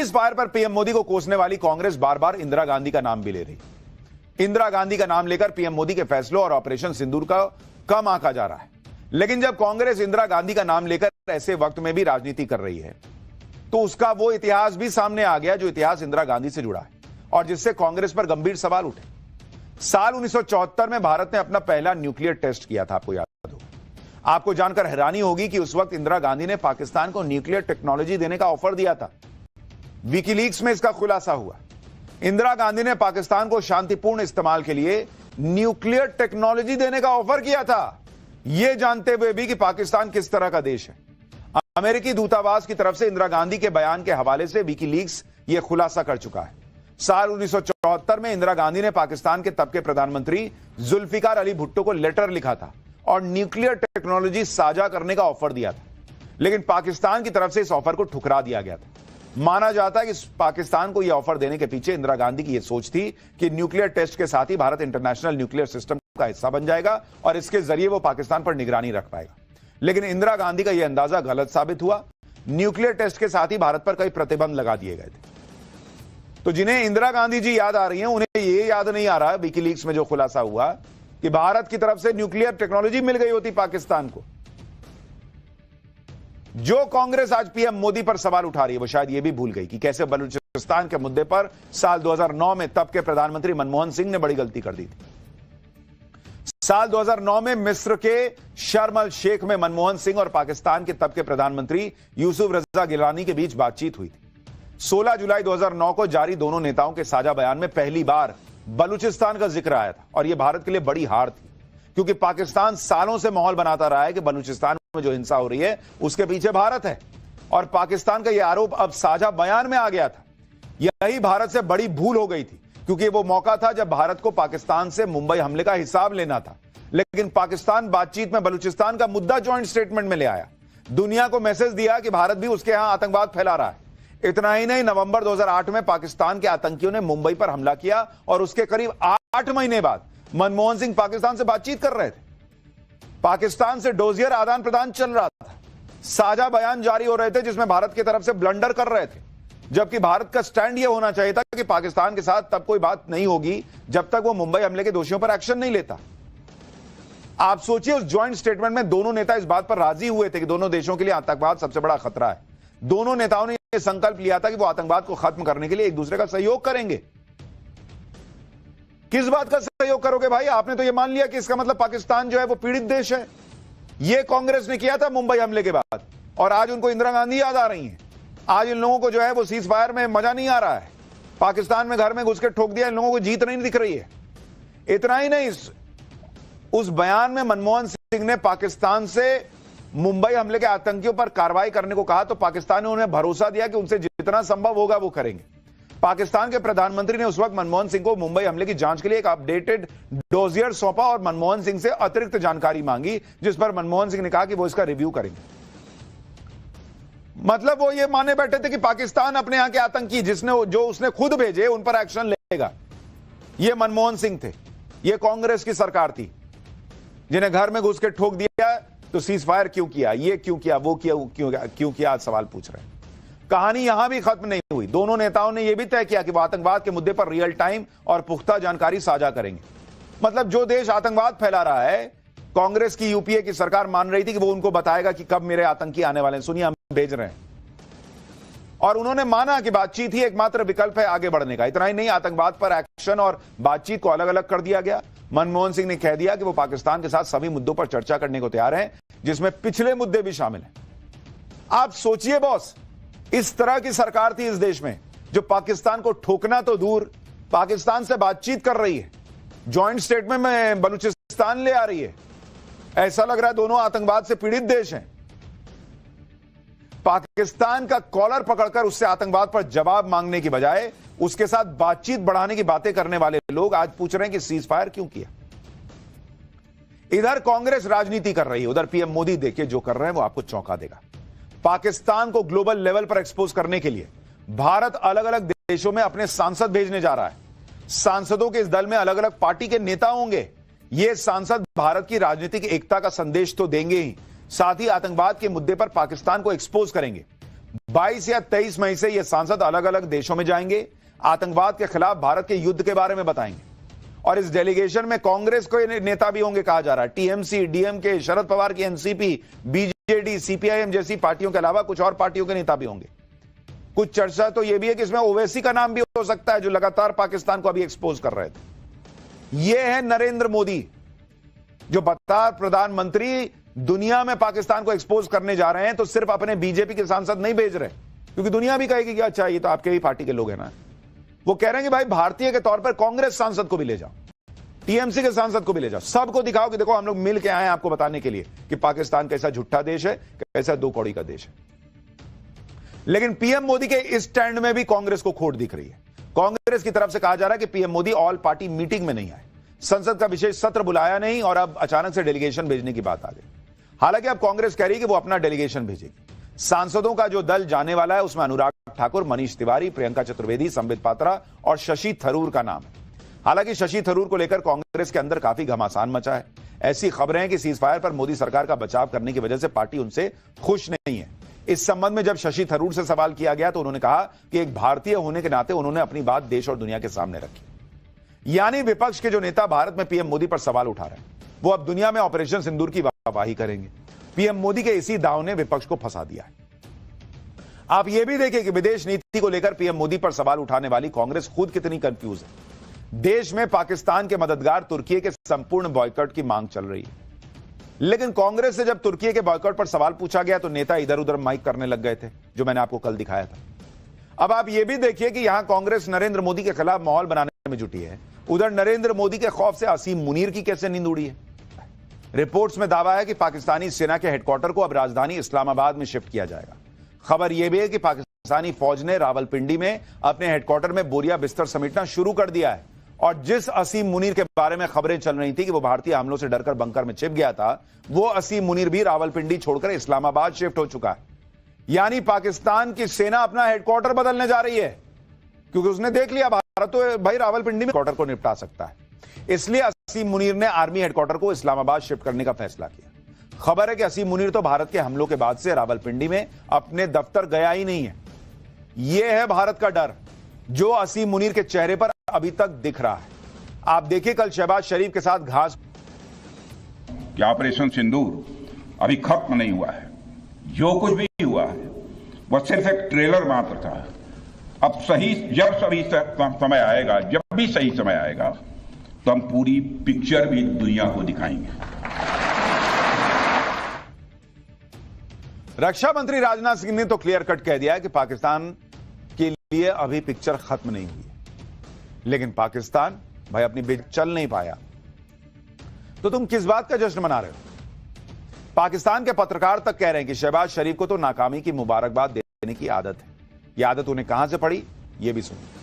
Cease fire पर PM Modi को कोसने वाली कांग्रेस बार बार इंदिरा गांधी का नाम भी ले रही। इंदिरा गांधी का नाम लेकर पीएम मोदी के फैसलों और ऑपरेशन सिंदूर का कम आंका जा रहा है। लेकिन जब कांग्रेस इंदिरा गांधी का नाम लेकर ऐसे वक्त में भी राजनीति कर रही है तो उसका वो इतिहास भी सामने आ गया जो इतिहास इंदिरा गांधी से जुड़ा है और जिससे कांग्रेस पर गंभीर सवाल उठे। साल 1974 में भारत ने अपना पहला न्यूक्लियर टेस्ट किया था, आपको याद हो। आपको जानकर हैरानी होगी कि उस वक्त इंदिरा गांधी ने पाकिस्तान को न्यूक्लियर टेक्नोलॉजी देने का ऑफर दिया था। विकीलीक्स में इसका खुलासा हुआ। इंदिरा गांधी ने पाकिस्तान को शांतिपूर्ण इस्तेमाल के लिए न्यूक्लियर टेक्नोलॉजी देने का ऑफर किया था, यह जानते हुए भी कि पाकिस्तान किस तरह का देश है। अमेरिकी दूतावास की तरफ से इंदिरा गांधी के बयान के हवाले से विकीलीक्स यह खुलासा कर चुका है। साल 1974 में इंदिरा गांधी ने पाकिस्तान के तब के प्रधानमंत्री जुल्फिकार अली भुट्टो को लेटर लिखा था और न्यूक्लियर टेक्नोलॉजी साझा करने का ऑफर दिया था, लेकिन पाकिस्तान की तरफ से इस ऑफर को ठुकरा दिया गया था। माना जाता है कि पाकिस्तान को यह ऑफर देने के पीछे इंदिरा गांधी की यह सोच थी कि न्यूक्लियर टेस्ट के साथ ही भारत इंटरनेशनल न्यूक्लियर सिस्टम का हिस्सा बन जाएगा और इसके जरिए वो पाकिस्तान पर निगरानी रख पाएगा। लेकिन इंदिरा गांधी का यह अंदाजा गलत साबित हुआ। न्यूक्लियर टेस्ट के साथ ही भारत पर कई प्रतिबंध लगा दिए गए थे। तो जिन्हें इंदिरा गांधी जी याद आ रही हैं उन्हें यह याद नहीं आ रहा विकीलीक्स में जो खुलासा हुआ कि भारत की तरफ से न्यूक्लियर टेक्नोलॉजी मिल गई होती पाकिस्तान को। जो कांग्रेस आज पीएम मोदी पर सवाल उठा रही है वो शायद यह भी भूल गई कि कैसे बलूचिस्तान के मुद्दे पर साल 2009 में तब के प्रधानमंत्री मनमोहन सिंह ने बड़ी गलती कर दी थी। साल 2009 में मिस्र के शर्म अल शेख में मनमोहन सिंह और पाकिस्तान के तब के प्रधानमंत्री यूसुफ रजा गिलानी के बीच बातचीत हुई थी। 16 जुलाई 2009 को जारी दोनों नेताओं के साझा बयान में पहली बार बलूचिस्तान का जिक्र आया था और यह भारत के लिए बड़ी हार थी, क्योंकि पाकिस्तान सालों से माहौल बनाता रहा है कि बलूचिस्तान में जो हिंसा हो रही है उसके पीछे भारत है और पाकिस्तान का यह आरोप अब साझा बयान में आ गया था। यही भारत से बड़ी भूल हो गई थी, क्योंकि वो मौका था जब भारत को पाकिस्तान से मुंबई हमले का हिसाब लेना था। लेकिन पाकिस्तान बातचीत में बलूचिस्तान का मुद्दा ज्वाइंट स्टेटमेंट में ले आया, दुनिया को मैसेज दिया कि भारत भी उसके यहां आतंकवाद फैला रहा है। इतना ही नहीं, नवंबर 2008 में पाकिस्तान के आतंकियों ने मुंबई पर हमला किया और उसके करीब 8 महीने बाद मनमोहन सिंह पाकिस्तान से बातचीत कर रहे थे। पाकिस्तान से डोजियर आदान प्रदान चल रहा था, साझा बयान जारी हो रहे थे जिसमें भारत की तरफ से ब्लंडर कर रहे थे, जबकि भारत का स्टैंड यह होना चाहिए था कि पाकिस्तान के साथ तब कोई बात नहीं होगी जब तक वो मुंबई हमले के दोषियों पर एक्शन नहीं लेता। आप सोचिए, उस ज्वाइंट स्टेटमेंट में दोनों नेता इस बात पर राजी हुए थे कि दोनों देशों के लिए आतंकवाद सबसे बड़ा खतरा है। दोनों नेताओं ने यह संकल्प लिया था कि वो आतंकवाद को खत्म करने के लिए एक दूसरे का सहयोग करेंगे। किस बात का सहयोग करोगे भाई? आपने तो यह मान लिया कि इसका मतलब पाकिस्तान जो है वो पीड़ित देश है। यह कांग्रेस ने किया था मुंबई हमले के बाद और आज उनको इंदिरा गांधी याद आ रही है। आज इन लोगों को जो है वो सीज फायर में मजा नहीं आ रहा है। पाकिस्तान में घर में घुस के ठोक दिया, इन लोगों को जीत नहीं दिख रही है। इतना ही नहीं, उस बयान में मनमोहन सिंह ने पाकिस्तान से मुंबई हमले के आतंकियों पर कार्रवाई करने को कहा तो पाकिस्तान ने उन्हें भरोसा दिया कि उनसे जितना संभव होगा वो करेंगे। पाकिस्तान के प्रधानमंत्री ने उस वक्त मनमोहन सिंह को मुंबई हमले की जांच के लिए एक अपडेटेड डोजियर सौंपा और मनमोहन सिंह से अतिरिक्त जानकारी मांगी, जिस पर मनमोहन सिंह ने कहा कि वो इसका रिव्यू करेंगे। मतलब वो ये माने बैठे थे कि पाकिस्तान अपने यहां के आतंकी जो उसने खुद भेजे उन पर एक्शन लेगा। ये मनमोहन सिंह थे, ये कांग्रेस की सरकार थी जिन्हें घर में घुस के ठोक दिया तो सीज फायर क्यों किया, ये क्यों किया, वो क्यों किया, आज सवाल पूछ रहे हैं। कहानी यहां भी खत्म नहीं हुई। दोनों नेताओं ने यह भी तय किया कि वो आतंकवाद के मुद्दे पर रियल टाइम और पुख्ता जानकारी साझा करेंगे। मतलब जो देश आतंकवाद फैला रहा है, कांग्रेस की यूपीए की सरकार मान रही थी कि वो उनको बताएगा कि कब मेरे आतंकी आने वाले हैं, सुनिए हम भेज रहे हैं। और उन्होंने माना कि बातचीत ही एकमात्र विकल्प है आगे बढ़ने का। इतना ही नहीं, आतंकवाद पर एक्शन और बातचीत को अलग अलग कर दिया गया। मनमोहन सिंह ने कह दिया कि वो पाकिस्तान के साथ सभी मुद्दों पर चर्चा करने को तैयार हैं, जिसमें पिछले मुद्दे भी शामिल हैं। आप सोचिए बॉस, इस तरह की सरकार थी इस देश में जो पाकिस्तान को ठोकना तो दूर, पाकिस्तान से बातचीत कर रही है, ज्वाइंट स्टेटमेंट में बलूचिस्तान ले आ रही है। ऐसा लग रहा है दोनों आतंकवाद से पीड़ित देश हैं। पाकिस्तान का कॉलर पकड़कर उससे आतंकवाद पर जवाब मांगने की बजाय उसके साथ बातचीत बढ़ाने की बातें करने वाले लोग आज पूछ रहे हैं कि सीज फायर क्यों किया। इधर कांग्रेस राजनीति कर रही है, उधर पीएम मोदी देखिए जो कर रहे हैं वो आपको चौंका देगा। पाकिस्तान को ग्लोबल लेवल पर एक्सपोज करने के लिए भारत अलग अलग देशों में अपने सांसद भेजने जा रहा है। सांसदों के इस दल में अलग अलग पार्टी के नेता होंगे। ये सांसद भारत की राजनीतिक एकता का संदेश तो देंगे ही, साथ ही आतंकवाद के मुद्दे पर पाकिस्तान को एक्सपोज करेंगे। 22 या 23 मई से ये सांसद अलग अलग देशों में जाएंगे, आतंकवाद के खिलाफ भारत के युद्ध के बारे में बताएंगे। और इस डेलीगेशन में कांग्रेस के नेता भी होंगे कहा जा रहा है। टीएमसी, डीएमके, शरद पवार की एनसीपी, बीजेडी, सीपीआईएम जैसी पार्टियों के अलावा कुछ और पार्टियों के नेता भी होंगे। कुछ चर्चा तो यह भी है कि इसमें ओवैसी का नाम भी हो सकता है, जो लगातार पाकिस्तान को अभी एक्सपोज कर रहे थे। यह है नरेंद्र मोदी, जो बतार प्रधानमंत्री दुनिया में पाकिस्तान को एक्सपोज करने जा रहे हैं। तो सिर्फ अपने बीजेपी के सांसद नहीं भेज रहे, क्योंकि दुनिया भी कहेगी कि अच्छा ये तो आपके ही पार्टी के लोग हैं ना। वो कह रहे हैं कि भाई भारतीय के तौर पर कांग्रेस सांसद को भी ले जाओ, टीएमसी के सांसद को भी ले जाओ, सबको दिखाओ कि देखो हम लोग मिल के आए हैं आपको बताने के लिए कि पाकिस्तान कैसा झूठा देश है, कैसा दो कौड़ी का देश है। लेकिन पीएम मोदी के इस स्टैंड में भी कांग्रेस को खोट दिख रही है। कांग्रेस की तरफ से कहा जा रहा है कि PM Modi all party meeting में नहीं आए, संसद का विशेष सत्र बुलाया नहीं और अब अचानक से डेलीगेशन भेजने की बात आ गई। हालांकि अब कांग्रेस कह रही है कि वो अपना डेलीगेशन भेजेगी। सांसदों का जो दल जाने वाला है उसमें अनुराग ठाकुर, मनीष तिवारी, प्रियंका चतुर्वेदी, संबित पात्रा और शशि थरूर का नाम है। हालांकि शशि थरूर को लेकर कांग्रेस के अंदर काफी घमासान मचा है। ऐसी खबरें हैं कि सीजफायर पर मोदी सरकार का बचाव करने की वजह से पार्टी उनसे खुश नहीं है। इस संबंध में जब शशि थरूर से सवाल किया गया तो उन्होंने कहा कि एक भारतीय होने के नाते उन्होंने अपनी बात देश और दुनिया के सामने रखी। यानी विपक्ष के जो नेता भारत में पीएम मोदी पर सवाल उठा रहे हैं, वो अब दुनिया में ऑपरेशन सिंदूर की वाहवाही करेंगे। पीएम मोदी के इसी दांव ने विपक्ष को फंसा दिया है। आप यह भी देखिए कि विदेश नीति को लेकर पीएम मोदी पर सवाल उठाने वाली कांग्रेस खुद कितनी कंफ्यूज है। देश में पाकिस्तान के मददगार तुर्की के संपूर्ण बॉयकॉट की मांग चल रही है, लेकिन कांग्रेस से जब तुर्की के बॉयकॉट पर सवाल पूछा गया तो नेता इधर उधर माइक करने लग गए थे, जो मैंने आपको कल दिखाया था। अब आप यह भी देखिए कि यहां कांग्रेस नरेंद्र मोदी के खिलाफ माहौल बनाने में जुटी है, उधर नरेंद्र मोदी के खौफ से असीम मुनीर की कैसे नींद उड़ी है। रिपोर्ट्स में दावा है कि पाकिस्तानी सेना के हेडक्वार्टर को अब राजधानी इस्लामाबाद में शिफ्ट किया जाएगा। खबर यह भी है कि पाकिस्तानी फौज ने रावलपिंडी में अपने हेडक्वार्टर में बोरिया बिस्तर समेटना शुरू कर दिया है। और जिस असीम मुनीर के बारे में खबरें चल रही थी कि वो भारतीय हमलों से डरकर बंकर में छिप गया था, वो असीम मुनीर भी रावलपिंडी छोड़कर इस्लामाबाद शिफ्ट हो चुका है। यानी पाकिस्तान की सेना अपना हेडक्वार्टर बदलने जा रही है, क्योंकि उसने देख लिया भारत तो भाई रावलपिंडी में हेडक्वार्टर को निपटा सकता है। इसलिए असीम मुनीर ने आर्मी हेडक्वार्टर को इस्लामाबाद शिफ्ट करने का फैसला किया। खबर है कि असीम मुनीर तो भारत के हमलों के बाद से रावलपिंडी में अपने दफ्तर गया ही नहीं है। यह है भारत का डर, जो असीम मुनीर के चेहरे पर अभी तक दिख रहा है। आप देखिए कल शहबाज शरीफ के साथ घास कि ऑपरेशन सिंदूर अभी खत्म नहीं हुआ है। जो कुछ भी हुआ है वह सिर्फ एक ट्रेलर मात्र था। अब जब समय आएगा, जब भी सही समय आएगा, तो हम पूरी पिक्चर भी दुनिया को दिखाएंगे। रक्षा मंत्री राजनाथ सिंह ने तो क्लियर कट कह दिया है कि पाकिस्तान के लिए अभी पिक्चर खत्म नहीं हुई है, लेकिन पाकिस्तान भाई अपनी बिल चल नहीं पाया। तो तुम किस बात का जश्न मना रहे हो? पाकिस्तान के पत्रकार तक कह रहे हैं कि शहबाज शरीफ को तो नाकामी की मुबारकबाद देने की आदत है। यह आदत उन्हें कहां से पड़ी, यह भी सुनिए।